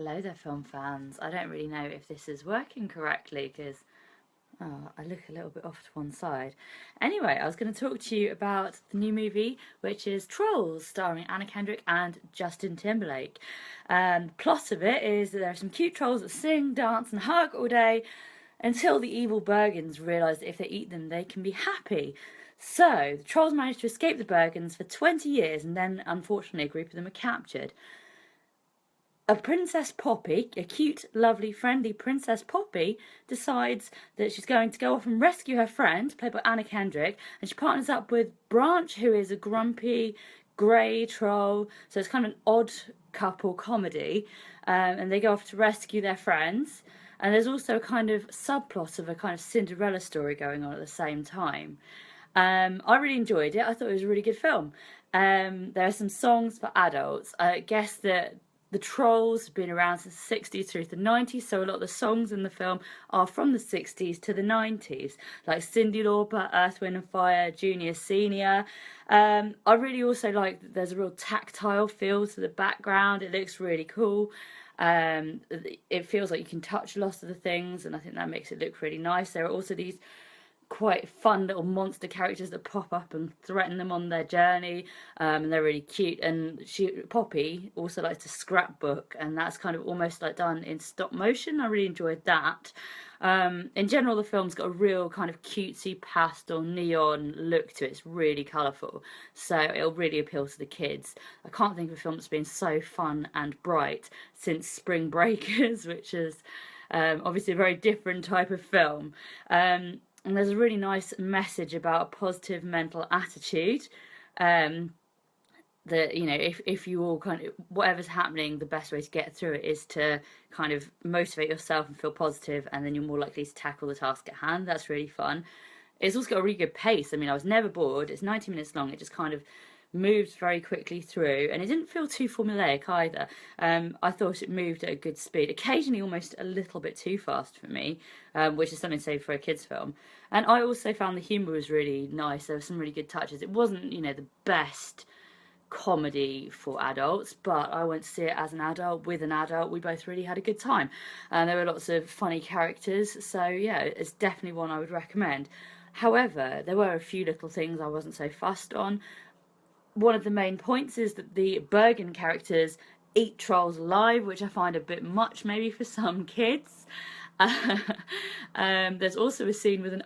Hello there, film fans. I don't really know if this is working correctly because I look a little bit off to one side. Anyway, I was going to talk to you about the new movie, which is Trolls, starring Anna Kendrick and Justin Timberlake. The plot of it is that there are some cute trolls that sing, dance and hug all day until the evil Bergens realise that if they eat them, they can be happy. So, the trolls manage to escape the Bergens for 20 years and then, unfortunately, a group of them are captured. A Princess Poppy, a cute, lovely, friendly Princess Poppy, decides that she's going to go off and rescue her friend, played by Anna Kendrick, and she partners up with Branch, who is a grumpy, grey troll, so it's kind of an odd couple comedy, and they go off to rescue their friends, and there's also a kind of subplot of a kind of Cinderella story going on at the same time. I really enjoyed it. I thought it was a really good film. There are some songs for adults. I guess that the Trolls have been around since the 60s through to the 90s, so a lot of the songs in the film are from the 60s to the 90s, like Cyndi Lauper, Earth, Wind and Fire, Junior, Senior. I really also like that there's a real tactile feel to the background. It looks really cool. It feels like you can touch lots of the things, and I think that makes it look really nice. There are also these quite fun little monster characters that pop up and threaten them on their journey, and they're really cute. And Poppy also likes to scrapbook, and that's kind of almost like done in stop motion. I really enjoyed that. In general, the film's got a real kind of cutesy pastel neon look to it. It's really colourful, so it'll really appeal to the kids. I can't think of a film that's been so fun and bright since Spring Breakers, which is obviously a very different type of film. And there's a really nice message about a positive mental attitude. That, you know, if you all kind of, whatever's happening, the best way to get through it is to kind of motivate yourself and feel positive, and then you're more likely to tackle the task at hand. That's really fun. It's also got a really good pace. I mean, I was never bored. It's 90 minutes long. It just kind of moved very quickly through, and it didn't feel too formulaic either. I thought it moved at a good speed, occasionally almost a little bit too fast for me, which is something to say for a kids film. And I also found the humour was really nice. There were some really good touches. It wasn't, you know, the best comedy for adults, but I went to see it as an adult with an adult. We both really had a good time, and there were lots of funny characters, so yeah, it's definitely one I would recommend. However, there were a few little things I wasn't so fussed on. One of the main points is that the Bergen characters eat trolls alive, which I find a bit much maybe for some kids. There's also a scene with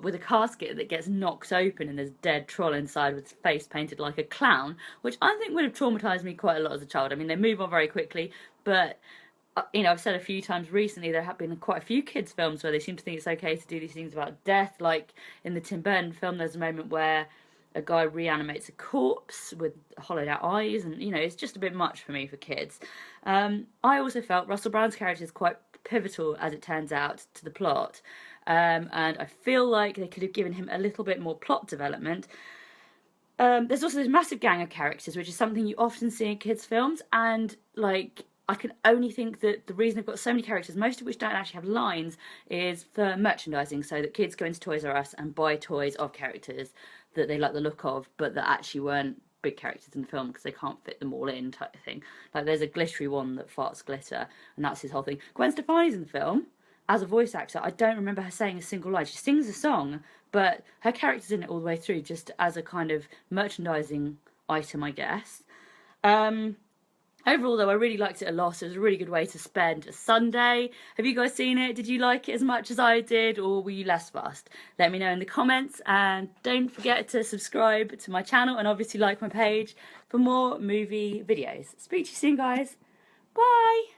with a casket that gets knocked open and there's a dead troll inside with his face painted like a clown, which I think would have traumatised me quite a lot as a child. I mean, they move on very quickly, but you know, I've said a few times recently there have been quite a few kids' films where they seem to think it's okay to do these things about death. Like in the Tim Burton film, there's a moment where a guy reanimates a corpse with hollowed out eyes, and you know, it's just a bit much for me for kids. I also felt Russell Brand's character is quite pivotal, as it turns out, to the plot, and I feel like they could have given him a little bit more plot development. There's also this massive gang of characters, which is something you often see in kids' films, and like, I can only think that the reason they've got so many characters, most of which don't actually have lines, is for merchandising, so that kids go into Toys R Us and buy toys of characters that they like the look of, but that actually weren't big characters in the film because they can't fit them all in, type of thing. Like there's a glittery one that farts glitter, and that's his whole thing. Gwen Stefani's in the film as a voice actor. I don't remember her saying a single line. She sings a song, but her character's in it all the way through, just as a kind of merchandising item, I guess. Overall, though, I really liked it a lot. It was a really good way to spend a Sunday. Have you guys seen it? Did you like it as much as I did, or were you less fussed? Let me know in the comments, and don't forget to subscribe to my channel and obviously like my page for more movie videos. Speak to you soon, guys. Bye!